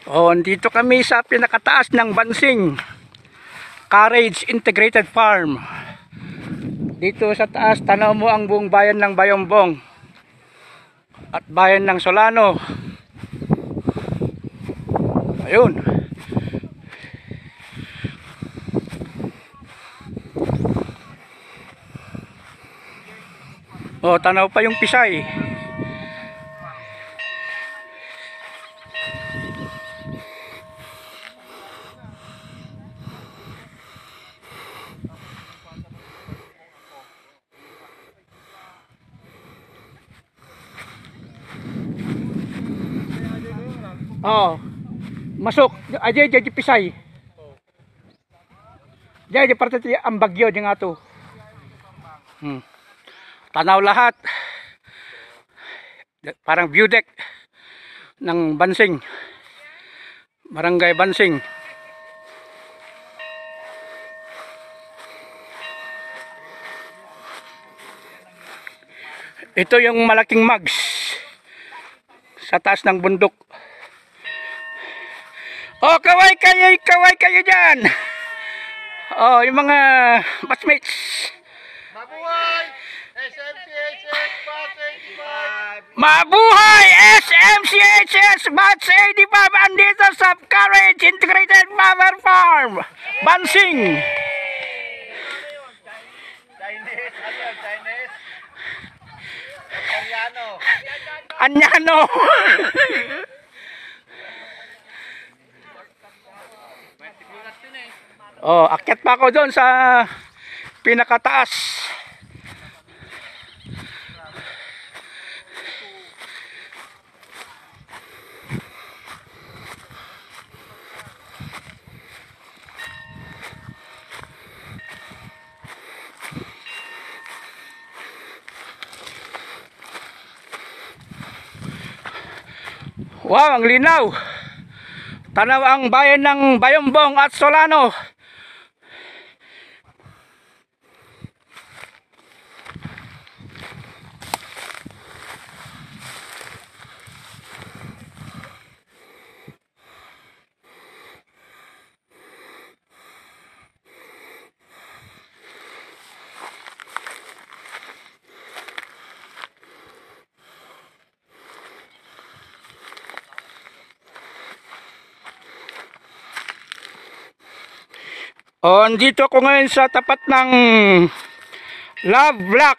Oh, dito kami sa pinakataas ng Bansing Carriage Integrated Farm. Dito sa taas, tanaw mo ang buong bayan ng Bayombong at bayan ng Solano. Ayun. Oh, tanaw pa yung Pisay. Oh, masuk. Aja jadi Pisay. Jadi parte ang bagyo di nga to. Tanaw lahat. Parang view deck ng Bansing. Barangay Bansing. Ito yung malaking mags sa taas ng bundok. Oh, kaway kayo dyan. Oh, yung mga batchmates. Mabuhay! SMCHS Batch 85! Mabuhay! SMCHS Batch 85 andito sa Carriage Integrated Farm Bansing. Chinese! Ano yun? Chinese? Koreano! Anyano. Oh, akyat pa ako doon sa pinakataas. Wow, ang linaw. Tanaw ang bayan ng Bayombong at Solano. Oh, dito ako ngayon sa tapat ng Love Black